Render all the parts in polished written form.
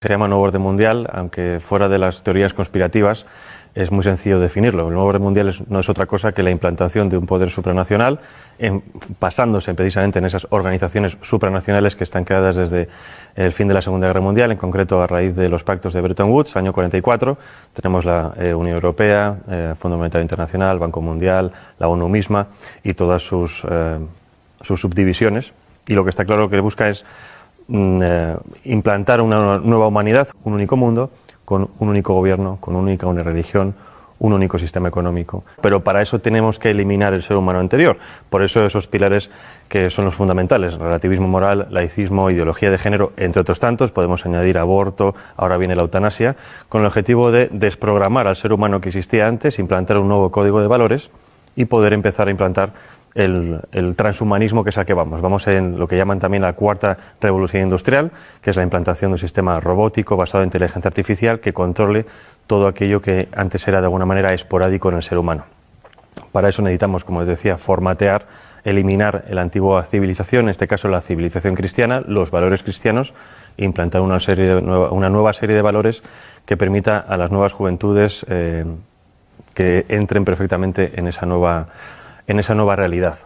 Se llama nuevo orden mundial, aunque fuera de las teorías conspirativas es muy sencillo definirlo. El nuevo orden mundial no es otra cosa que la implantación de un poder supranacional, basándose precisamente en esas organizaciones supranacionales que están creadas desde el fin de la Segunda Guerra Mundial, en concreto a raíz de los pactos de Bretton Woods, año 44. Tenemos la Unión Europea, Fondo Monetario Internacional, Banco Mundial, la ONU misma y todas sus subdivisiones. Y lo que está claro que busca es implantar una nueva humanidad, un único mundo, con un único gobierno, con una única religión, un único sistema económico. Pero para eso tenemos que eliminar el ser humano anterior. Por eso esos pilares que son los fundamentales: relativismo moral, laicismo, ideología de género, entre otros tantos. Podemos añadir aborto, ahora viene la eutanasia, con el objetivo de desprogramar al ser humano que existía antes, implantar un nuevo código de valores y poder empezar a implantar el transhumanismo, que es al que vamos. Vamos en lo que llaman también la cuarta revolución industrial, que es la implantación de un sistema robótico basado en inteligencia artificial que controle todo aquello que antes era de alguna manera esporádico en el ser humano. Para eso necesitamos, como les decía, formatear, eliminar la antigua civilización, en este caso la civilización cristiana, los valores cristianos, e implantar una nueva serie de valores que permita a las nuevas juventudes que entren perfectamente en esa nueva realidad.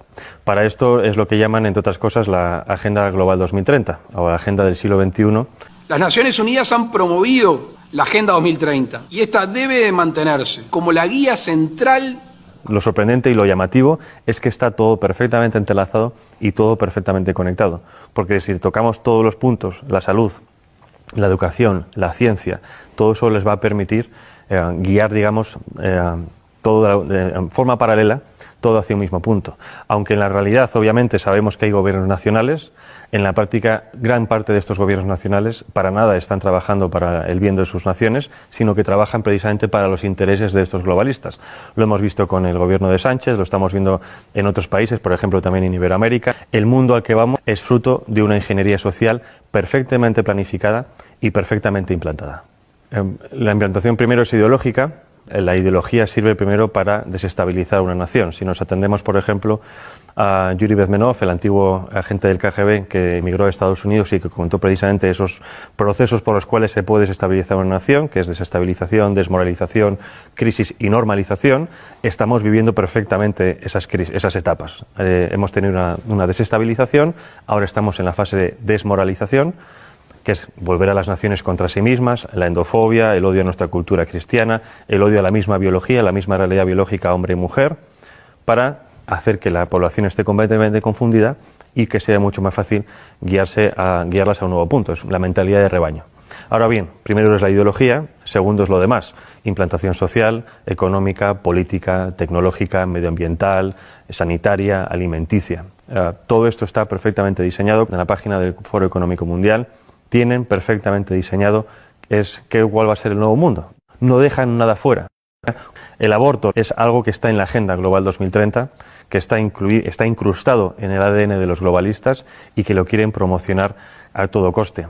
Para esto es lo que llaman, entre otras cosas, la Agenda Global 2030 o la Agenda del siglo XXI. Las Naciones Unidas han promovido la Agenda 2030 y esta debe de mantenerse como la guía central. Lo sorprendente y lo llamativo es que está todo perfectamente entrelazado y todo perfectamente conectado, porque si tocamos todos los puntos, la salud, la educación, la ciencia, todo eso les va a permitir guiar, digamos, todo de forma paralela, todo hacia un mismo punto. Aunque en la realidad, obviamente, sabemos que hay gobiernos nacionales, en la práctica, gran parte de estos gobiernos nacionales para nada están trabajando para el bien de sus naciones, sino que trabajan precisamente para los intereses de estos globalistas. Lo hemos visto con el gobierno de Sánchez, lo estamos viendo en otros países, por ejemplo, también en Iberoamérica. El mundo al que vamos es fruto de una ingeniería social perfectamente planificada y perfectamente implantada. La implantación primero es ideológica. La ideología sirve primero para desestabilizar una nación. Si nos atendemos, por ejemplo, a Yuri Bezmenov, el antiguo agente del KGB que emigró a Estados Unidos y que contó precisamente esos procesos por los cuales se puede desestabilizar una nación, que es desestabilización, desmoralización, crisis y normalización, estamos viviendo perfectamente esas etapas. Hemos tenido una desestabilización, ahora estamos en la fase de desmoralización, que es volver a las naciones contra sí mismas, la endofobia, el odio a nuestra cultura cristiana, el odio a la misma biología, la misma realidad biológica hombre y mujer, para hacer que la población esté completamente confundida y que sea mucho más fácil guiarlas a un nuevo punto. Es la mentalidad de rebaño. Ahora bien, primero es la ideología, segundo es lo demás: implantación social, económica, política, tecnológica, medioambiental, sanitaria, alimenticia. Todo esto está perfectamente diseñado en la página del Foro Económico Mundial. Tienen perfectamente diseñado cuál va a ser el nuevo mundo. No dejan nada fuera. El aborto es algo que está en la Agenda Global 2030, que está incrustado en el ADN de los globalistas y que lo quieren promocionar a todo coste.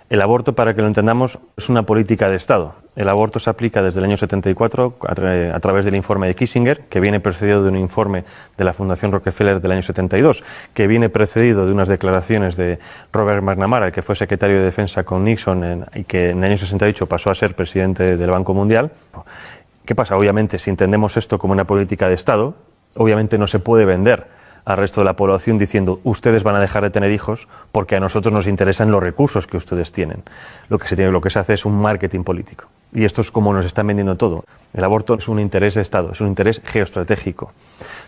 El aborto, para que lo entendamos, es una política de Estado. El aborto se aplica desde el año 74 a través del informe de Kissinger, que viene precedido de un informe de la Fundación Rockefeller del año 72, que viene precedido de unas declaraciones de Robert McNamara, que fue secretario de Defensa con Nixon y que en el año 68 pasó a ser presidente del Banco Mundial. ¿Qué pasa? Obviamente, si entendemos esto como una política de Estado, obviamente no se puede vender al resto de la población diciendo: ustedes van a dejar de tener hijos porque a nosotros nos interesan los recursos que ustedes tienen. Lo que se hace es un marketing político. Y esto es como nos están vendiendo todo. El aborto es un interés de Estado, es un interés geoestratégico.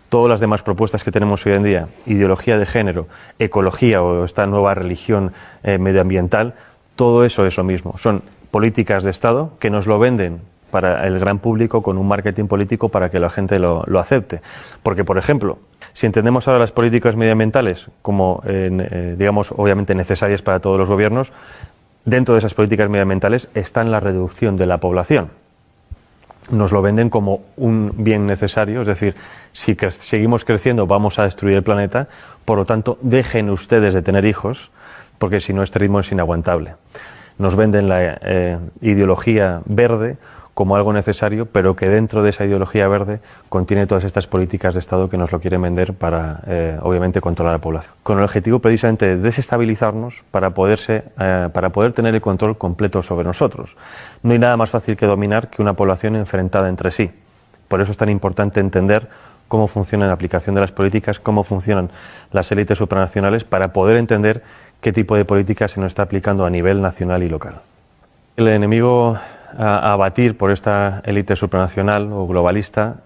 Todas las demás propuestas que tenemos hoy en día, ideología de género, ecología o esta nueva religión medioambiental, todo eso es lo mismo. Son políticas de Estado que nos lo venden para el gran público con un marketing político para que la gente lo acepte. Porque, por ejemplo, si entendemos ahora las políticas medioambientales como, digamos, obviamente necesarias para todos los gobiernos, dentro de esas políticas medioambientales está la reducción de la población. Nos lo venden como un bien necesario, es decir, si seguimos creciendo vamos a destruir el planeta, por lo tanto dejen ustedes de tener hijos, porque si no este ritmo es inaguantable. Nos venden la ideología verde como algo necesario, pero que dentro de esa ideología verde contiene todas estas políticas de Estado que nos lo quieren vender para, obviamente, controlar a la población. Con el objetivo precisamente de desestabilizarnos para poder tener el control completo sobre nosotros. No hay nada más fácil que dominar que una población enfrentada entre sí. Por eso es tan importante entender cómo funciona la aplicación de las políticas, cómo funcionan las élites supranacionales, para poder entender qué tipo de política se nos está aplicando a nivel nacional y local. El enemigo a abatir por esta élite supranacional o globalista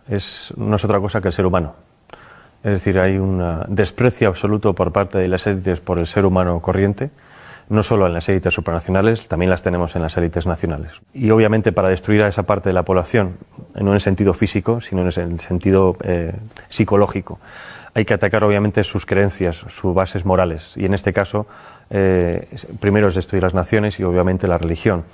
no es otra cosa que el ser humano. Es decir, hay un desprecio absoluto por parte de las élites por el ser humano corriente, no solo en las élites supranacionales, también las tenemos en las élites nacionales. Y obviamente para destruir a esa parte de la población, no en el sentido físico, sino en el sentido psicológico, hay que atacar obviamente sus creencias, sus bases morales. Y en este caso, primero es destruir las naciones y obviamente la religión.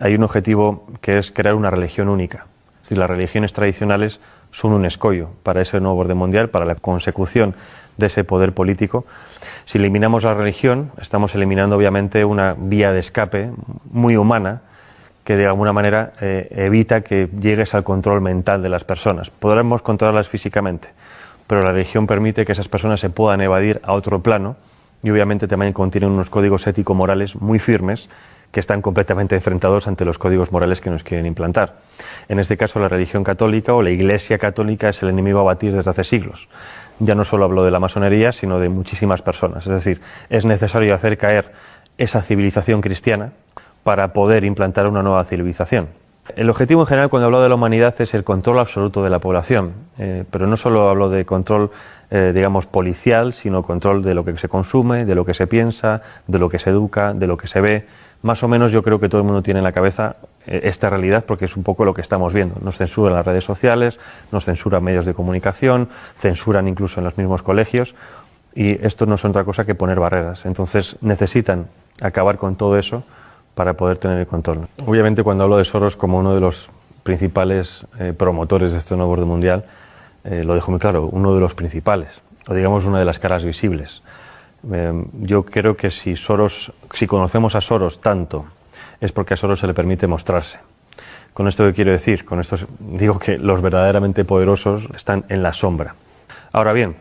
Hay un objetivo que es crear una religión única. Es decir, las religiones tradicionales son un escollo para ese nuevo orden mundial, para la consecución de ese poder político. Si eliminamos la religión, estamos eliminando obviamente una vía de escape muy humana que de alguna manera evita que llegues al control mental de las personas. Podremos controlarlas físicamente, pero la religión permite que esas personas se puedan evadir a otro plano y obviamente también contiene unos códigos ético-morales muy firmes que están completamente enfrentados ante los códigos morales que nos quieren implantar. En este caso, la religión católica o la Iglesia católica es el enemigo a batir desde hace siglos. Ya no solo hablo de la masonería, sino de muchísimas personas. Es decir, es necesario hacer caer esa civilización cristiana para poder implantar una nueva civilización. El objetivo en general cuando hablo de la humanidad es el control absoluto de la población, pero no solo hablo de control, digamos, policial, sino control de lo que se consume, de lo que se piensa, de lo que se educa, de lo que se ve. Más o menos yo creo que todo el mundo tiene en la cabeza esta realidad porque es un poco lo que estamos viendo. Nos censuran las redes sociales, nos censuran medios de comunicación, censuran incluso en los mismos colegios y esto no es otra cosa que poner barreras. Entonces necesitan acabar con todo eso para poder tener el control. Obviamente cuando hablo de Soros como uno de los principales promotores de este nuevo orden mundial, lo dejo muy claro, uno de los principales, o digamos una de las caras visibles. Yo creo que si conocemos a Soros tanto, es porque a Soros se le permite mostrarse. ¿Con esto qué quiero decir? Con esto digo que los verdaderamente poderosos están en la sombra. Ahora bien,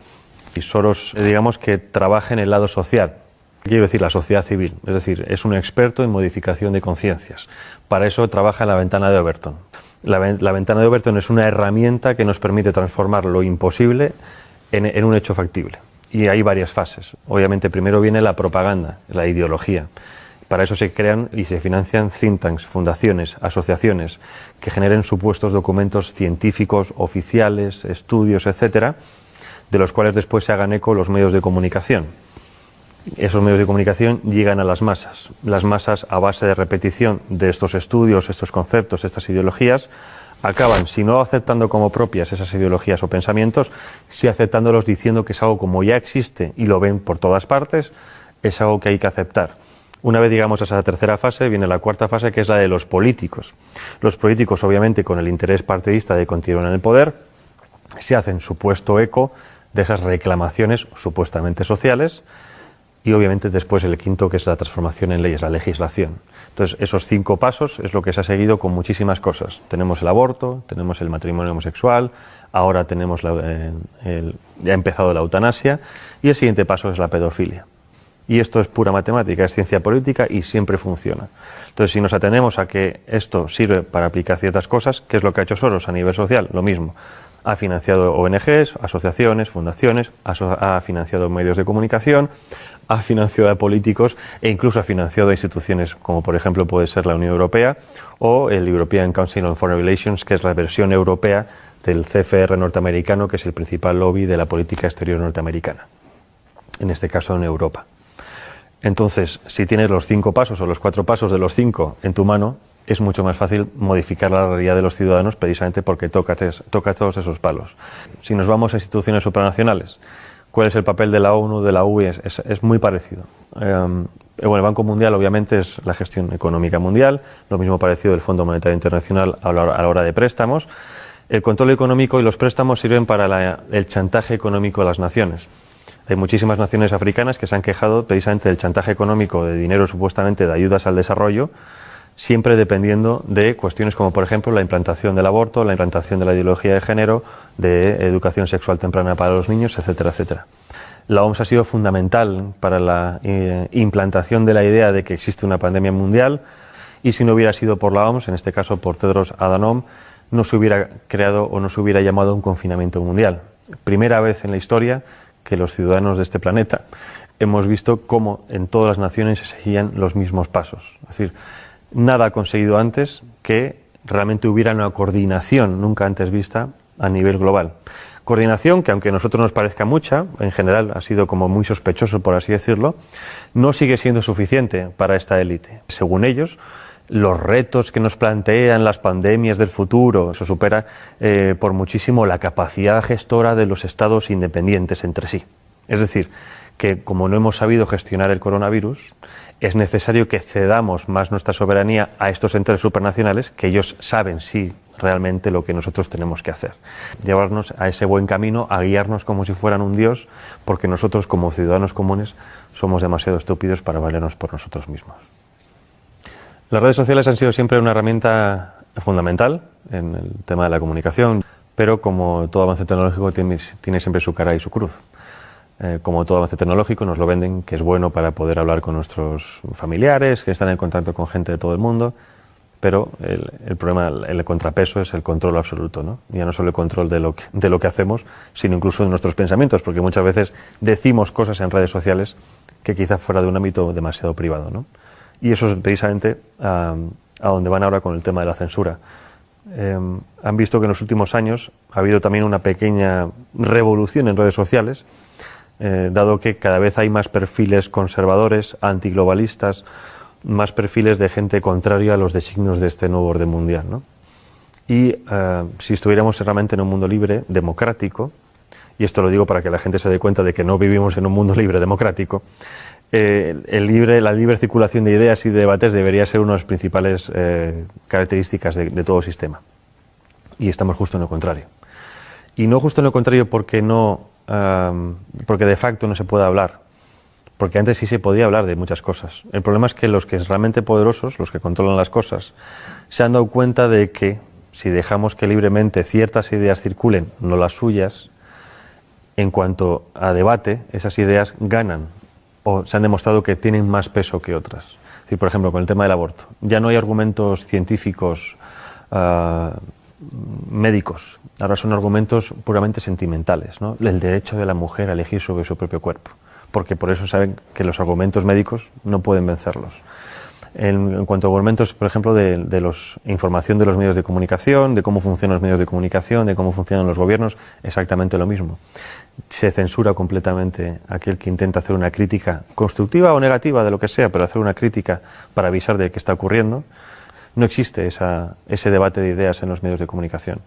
si Soros, digamos que trabaja en el lado social, quiero decir la sociedad civil, es decir, es un experto en modificación de conciencias. Para eso trabaja en la ventana de Overton. La ventana de Overton es una herramienta que nos permite transformar lo imposible en un hecho factible. Y hay varias fases. Obviamente primero viene la propaganda, la ideología. Para eso se crean y se financian think tanks, fundaciones, asociaciones que generen supuestos documentos científicos, oficiales, estudios, etcétera, de los cuales después se hagan eco los medios de comunicación. Esos medios de comunicación llegan a las masas. Las masas, a base de repetición de estos estudios, estos conceptos, estas ideologías, acaban, si no aceptando como propias esas ideologías o pensamientos, sí aceptándolos diciendo que es algo como ya existe y lo ven por todas partes, es algo que hay que aceptar. Una vez llegamos a esa tercera fase, viene la cuarta fase, que es la de los políticos. Los políticos, obviamente, con el interés partidista de continuar en el poder, se hacen supuesto eco de esas reclamaciones supuestamente sociales y, obviamente, después el quinto, que es la transformación en leyes, la legislación. Entonces, esos 5 pasos es lo que se ha seguido con muchísimas cosas. Tenemos el aborto, tenemos el matrimonio homosexual, ahora tenemos ya ha empezado la eutanasia y el siguiente paso es la pedofilia. Y esto es pura matemática, es ciencia política y siempre funciona. Entonces, si nos atenemos a que esto sirve para aplicar ciertas cosas, ¿qué es lo que ha hecho Soros a nivel social? Lo mismo. Ha financiado ONGs, asociaciones, fundaciones, ha financiado medios de comunicación, ha financiado a políticos e incluso ha financiado a instituciones como por ejemplo puede ser la Unión Europea o el European Council on Foreign Relations, que es la versión europea del CFR norteamericano, que es el principal lobby de la política exterior norteamericana, en este caso en Europa. Entonces, si tienes los 5 pasos o los 4 pasos de los 5 en tu mano, es mucho más fácil modificar la realidad de los ciudadanos toca todos esos palos. Si nos vamos a instituciones supranacionales, ¿cuál es el papel de la ONU, de la UE? Es muy parecido. Bueno, el Banco Mundial obviamente es la gestión económica mundial, lo mismo parecido del Fondo Monetario Internacional a la hora de préstamos. El control económico y los préstamos sirven para el chantaje económico de las naciones. Hay muchísimas naciones africanas que se han quejado precisamente del chantaje económico de dinero supuestamente de ayudas al desarrollo, siempre dependiendo de cuestiones como, por ejemplo, la implantación del aborto, la implantación de la ideología de género, de educación sexual temprana para los niños, etcétera, etcétera. La OMS ha sido fundamental para la implantación de la idea de que existe una pandemia mundial, y si no hubiera sido por la OMS, en este caso por Tedros Adhanom, no se hubiera creado o no se hubiera llamado un confinamiento mundial. Primera vez en la historia que los ciudadanos de este planeta hemos visto cómo en todas las naciones se seguían los mismos pasos. Es decir, nada ha conseguido antes que realmente hubiera una coordinación nunca antes vista a nivel global. Coordinación que, aunque a nosotros nos parezca mucha, en general ha sido como muy sospechoso, por así decirlo, no sigue siendo suficiente para esta élite. Según ellos, los retos que nos plantean las pandemias del futuro, eso supera por muchísimo la capacidad gestora de los estados independientes entre sí. Es decir, que como no hemos sabido gestionar el coronavirus, es necesario que cedamos más nuestra soberanía a estos entes supranacionales, que ellos saben sí realmente lo que nosotros tenemos que hacer. Llevarnos a ese buen camino, a guiarnos como si fueran un dios, porque nosotros como ciudadanos comunes somos demasiado estúpidos para valernos por nosotros mismos. Las redes sociales han sido siempre una herramienta fundamental en el tema de la comunicación, pero como todo avance tecnológico tiene siempre su cara y su cruz. Como todo avance tecnológico nos lo venden que es bueno para poder hablar con nuestros familiares, que están en contacto con gente de todo el mundo, pero el problema, el contrapeso es el control absoluto, ¿no? Ya no solo el control de lo que hacemos, sino incluso de nuestros pensamientos, porque muchas veces decimos cosas en redes sociales que quizás fuera de un ámbito demasiado privado, ¿no? Y eso es precisamente a donde van ahora con el tema de la censura. Han visto que en los últimos años ha habido también una pequeña revolución en redes sociales, dado que cada vez hay más perfiles conservadores, antiglobalistas, más perfiles de gente contraria a los designios de este nuevo orden mundial, ¿no? Y si estuviéramos realmente en un mundo libre, democrático, y esto lo digo para que la gente se dé cuenta de que no vivimos en un mundo libre democrático, la libre circulación de ideas y de debates debería ser una de las principales características de todo sistema. Y estamos justo en lo contrario. Y no justo en lo contrario porque de facto no se puede hablar, porque antes sí se podía hablar de muchas cosas. El problema es que los que son realmente poderosos, los que controlan las cosas, se han dado cuenta de que si dejamos que libremente ciertas ideas circulen, no las suyas, en cuanto a debate, esas ideas ganan o se han demostrado que tienen más peso que otras. Es decir, por ejemplo, con el tema del aborto, ya no hay argumentos científicos médicos, ahora son argumentos puramente sentimentales, ¿no? El derecho de la mujer a elegir sobre su propio cuerpo, porque por eso saben que los argumentos médicos no pueden vencerlos. En cuanto a argumentos, por ejemplo, de información de los medios de comunicación, de cómo funcionan los medios de comunicación, de cómo funcionan los gobiernos, exactamente lo mismo. Se censura completamente aquel que intenta hacer una crítica constructiva o negativa de lo que sea, pero hacer una crítica para avisar de qué está ocurriendo. No existe ese debate de ideas en los medios de comunicación,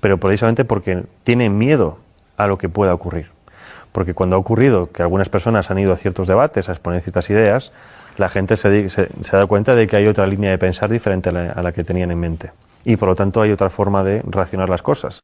pero precisamente porque tienen miedo a lo que pueda ocurrir. Porque cuando ha ocurrido que algunas personas han ido a ciertos debates a exponer ciertas ideas, la gente se da cuenta de que hay otra línea de pensar diferente a la que tenían en mente. Y por lo tanto hay otra forma de racionar las cosas.